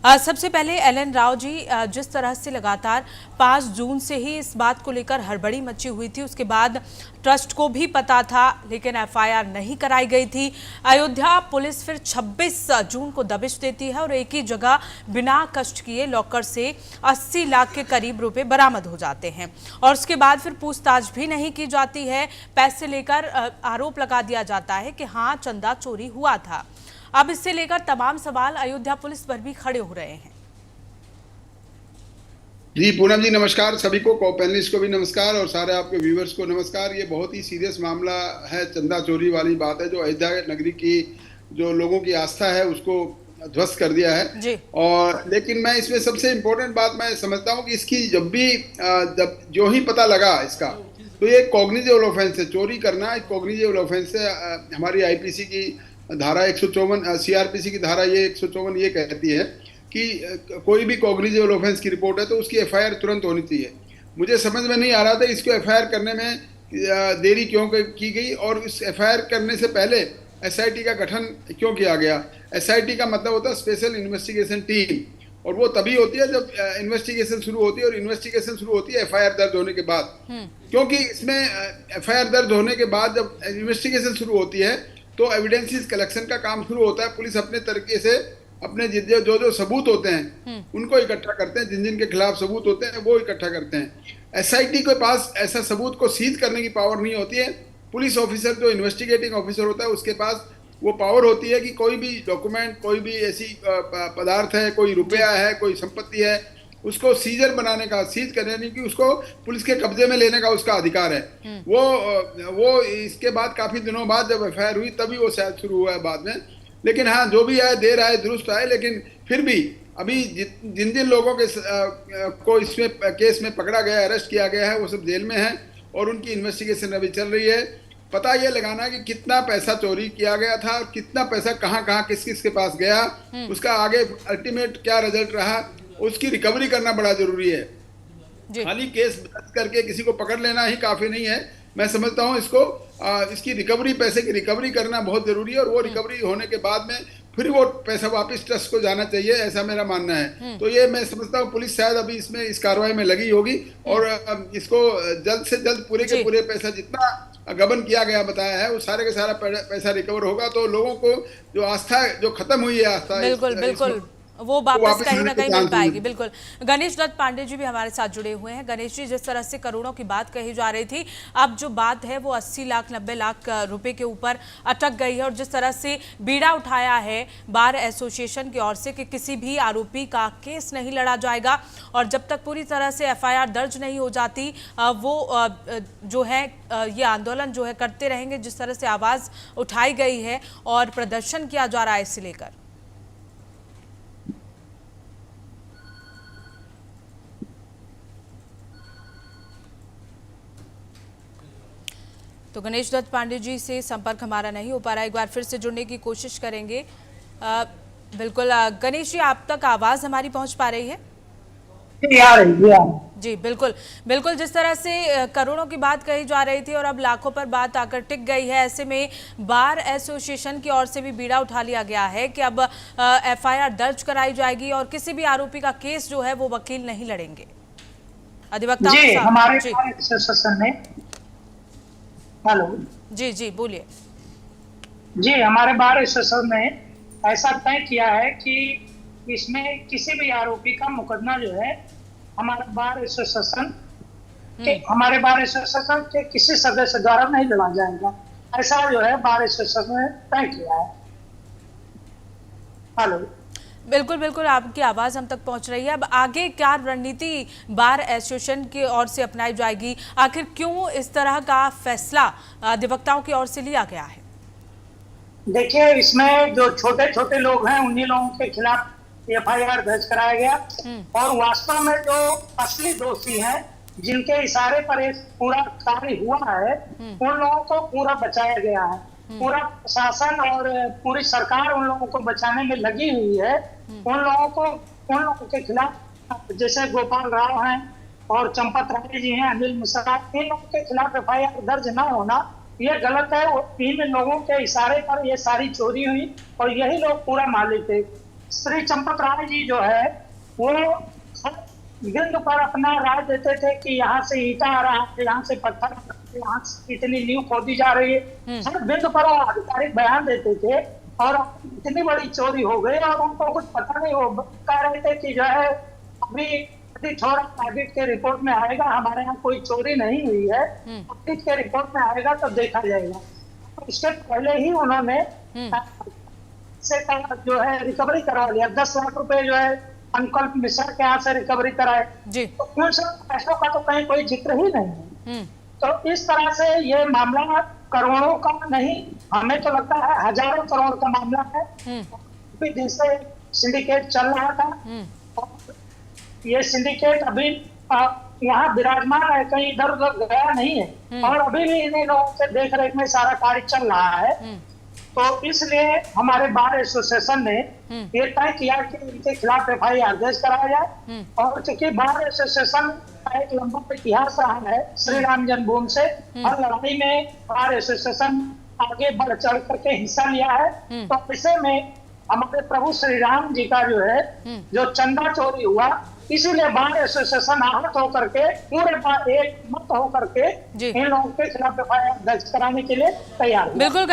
सबसे पहले एलएन राव जी, जिस तरह से लगातार 5 जून से ही इस बात को लेकर हड़बड़ी मची हुई थी, उसके बाद ट्रस्ट को भी पता था लेकिन एफआईआर नहीं कराई गई थी। अयोध्या पुलिस फिर 26 जून को दबिश देती है और एक ही जगह बिना कष्ट किए लॉकर से 80 लाख के करीब रुपए बरामद हो जाते हैं और उसके बाद फिर पूछताछ भी नहीं की जाती है। पैसे लेकर आरोप लगा दिया जाता है कि हाँ, चंदा चोरी हुआ था। अब इससे लेकर तमाम सवाल अयोध्या पुलिस पर भी खड़े हो रहे हैं। जी पूनम जी नमस्कार, सभी को पैनलिस्ट को भी नमस्कार और सारे आपके व्यूवर्स को नमस्कार। ये बहुत ही सीरियस मामला है, चंदा चोरी वाली बात है जो अयोध्या नगरी की जो लोगों की आस्था है उसको ध्वस्त कर दिया है जी। और लेकिन मैं इसमें सबसे इम्पोर्टेंट बात मैं समझता हूँ कि इसकी जब जो ही पता लगा इसका, तो ये कॉग्निजेबल ऑफेंस है। चोरी करना एक कॉग्निजेबल ऑफेंस है। हमारी आईपीसी की धारा 154, सीआरपीसी की धारा ये 154 ये कहती है कि कोई भी कॉग्निजेबल ऑफेंस की रिपोर्ट है तो उसकी एफआईआर तुरंत होनी चाहिए। मुझे समझ में नहीं आ रहा था इसको एफआईआर करने में देरी क्यों की गई और इस एफआईआर करने से पहले एसआईटी का गठन क्यों किया गया। एसआईटी का मतलब होता है स्पेशल इन्वेस्टिगेशन टीम, और वो तभी होती है जब इन्वेस्टिगेशन शुरू होती है, और इन्वेस्टिगेशन शुरू होती है एफआईआर दर्ज होने के बाद। क्योंकि इसमें एफआईआर दर्ज होने के बाद जब इन्वेस्टिगेशन शुरू होती है तो एविडेंसेस कलेक्शन का काम शुरू होता है। पुलिस अपने तरीके से अपने जो सबूत होते हैं उनको इकट्ठा करते हैं, जिन जिन के खिलाफ सबूत होते हैं वो इकट्ठा करते हैं। एसआईटी के पास ऐसा सबूत को सीज करने की पावर नहीं होती है। पुलिस ऑफिसर जो इन्वेस्टिगेटिंग ऑफिसर होता है उसके पास वो पावर होती है कि कोई भी डॉक्यूमेंट, कोई भी ऐसी पदार्थ है, कोई रुपया है, कोई संपत्ति है, उसको सीजर बनाने का, सीज करने की, उसको पुलिस के कब्जे में लेने का उसका अधिकार है। वो इसके बाद काफी दिनों बाद जब एफआईआर हुई तभी वो शायद शुरू हुआ है बाद में। लेकिन हाँ, जो भी आए देर आए दुरुस्त आए, लेकिन फिर भी अभी जिन जिन लोगों के को इसमें केस में पकड़ा गया, अरेस्ट किया गया है, वो सब जेल में है और उनकी इन्वेस्टिगेशन अभी चल रही है। पता ये लगाना कि कितना पैसा चोरी किया गया था, कितना पैसा कहाँ कहाँ किस किस के पास गया, उसका आगे अल्टीमेट क्या रिजल्ट रहा, उसकी रिकवरी करना बड़ा जरूरी है। खाली केस दर्ज करके किसी को पकड़ लेना ही काफी नहीं है। मैं समझता हूँ इसकी रिकवरी, पैसे की रिकवरी करना बहुत जरूरी है और वो रिकवरी होने के बाद में फिर वो पैसा वापस ट्रस्ट को जाना चाहिए, ऐसा मेरा मानना है। तो ये मैं समझता हूँ पुलिस शायद अभी इसमें इस कार्रवाई में लगी होगी और इसको जल्द से जल्द पूरे के पूरे पैसा जितना गबन किया गया बताया है वो सारे का सारा पैसा रिकवर होगा, तो लोगों को जो आस्था जो खत्म हुई है आस्था, बिल्कुल वो वापस कहीं ना कहीं मिल पाएगी। बिल्कुल। गणेश दत्त पांडे जी भी हमारे साथ जुड़े हुए हैं। गणेश जी, जिस तरह से करोड़ों की बात कही जा रही थी, अब जो बात है वो 80 लाख 90 लाख रुपए के ऊपर अटक गई है और जिस तरह से बीड़ा उठाया है बार एसोसिएशन की ओर से कि किसी भी आरोपी का केस नहीं लड़ा जाएगा और जब तक पूरी तरह से एफआईआर दर्ज नहीं हो जाती वो जो है ये आंदोलन जो है करते रहेंगे। जिस तरह से आवाज उठाई गई है और प्रदर्शन किया जा रहा है इसे लेकर। तो गणेश दत्त पांडे जी से संपर्क हमारा नहीं हो पा रहा है, एक बार फिर से जुड़ने की कोशिश करेंगे। बिल्कुल गणेश जी, आप तक आवाज हमारी पहुंच पा रही है? जी बिल्कुल बिल्कुल। जिस तरह से करोड़ों की बात कही जा रही थी और अब लाखों पर बात आकर टिक गई है, ऐसे में बार एसोसिएशन की ओर से भी बीड़ा उठा लिया गया है कि अब एफआईआर दर्ज कराई जाएगी और किसी भी आरोपी का केस जो है वो वकील नहीं लड़ेंगे। अधिवक्ता जी, हमारे एसोसिएशन ने हेलो जी जी बोलिए। जी, हमारे बार एसोसिएशन ने ऐसा तय किया है कि इसमें किसी भी आरोपी का मुकदमा जो है हमारे बार एसोसिएशन के किसी सदस्य द्वारा नहीं लड़ा जाएगा। ऐसा जो है बार एसोसिएशन ने तय किया है। हेलो, बिल्कुल बिल्कुल, आपकी आवाज़ हम तक पहुंच रही है। अब आगे क्या रणनीति बार एसोसिएशन की ओर से अपनाई जाएगी? आखिर क्यों इस तरह का फैसला अधिवक्ताओं की ओर से लिया गया है? देखिए, इसमें जो छोटे छोटे लोग हैं उन्हीं लोगों के खिलाफ एफआईआर दर्ज कराया गया और वास्तव में जो असली दोषी हैं जिनके इशारे पर एक पूरा कार्य हुआ है उन लोगों को पूरा बचाया गया है। पूरा प्रशासन और पूरी सरकार उन लोगों को बचाने में लगी हुई है। उन लोगों के खिलाफ जैसे गोपाल राव हैं और चंपत राय जी हैं, अनिल मिश्रा, इन लोगों के खिलाफ एफआईआर दर्ज न होना ये गलत है। इन लोगों के इशारे पर ये सारी चोरी हुई और यही लोग पूरा मालिक थे। श्री चंपक राय जी जो है वो हर बिंदु पर अपना राय देते थे कि यहाँ से ईटा आ रहा है, यहाँ से पत्थर, यहाँ से इतनी नींव खोदी जा रही है। हर बिंदु पर वो आधिकारिक बयान देते थे और इतनी बड़ी चोरी हो गई और उनको कुछ पता नहीं। वो कह रहे थे कि जो है अभी थोड़ा ऑडिट के रिपोर्ट में आएगा, हमारे यहाँ कोई चोरी नहीं हुई है, ऑडिट के रिपोर्ट में आएगा तो देखा जाएगा। तो इसके पहले ही उन्होंने से जो है रिकवरी करवा लिया, 10 लाख रुपए जो है अंकल मिश्रा के यहाँ से रिकवरी कराए। जी। तो उन सब पैसों का तो कहीं कोई जिक्र ही नहीं है। तो इस तरह से ये मामला करोड़ों का नहीं, हमें तो लगता है हजारों करोड़ का मामला है। अभी दिन से सिंडिकेट चल रहा था और ये सिंडिकेट अभी यहाँ विराजमान है, कहीं इधर उधर गया नहीं है और अभी भी इन लोगों के देख रेख में सारा कार्य चल रहा है। तो इसलिए हमारे बार एसोसिएशन ने ये तय किया कि इनके खिलाफ FIR दर्ज कराया जाए। और चूंकि बार एसोसिएशन का एक लंबा इतिहास रहा है श्री राम जन्मभूमि से, हर लड़ाई में बार एसोसिएशन आगे बढ़ चढ़ करके हिस्सा लिया है। तो ऐसे में हमारे प्रभु श्री राम जी का जो है जो चंदा चोरी हुआ, इसीलिए बार एसोसिएशन आहत होकर के पूरे एक मत होकर के इन लोगों के खिलाफ FIR दर्ज कराने के लिए तैयार। बिल्कुल।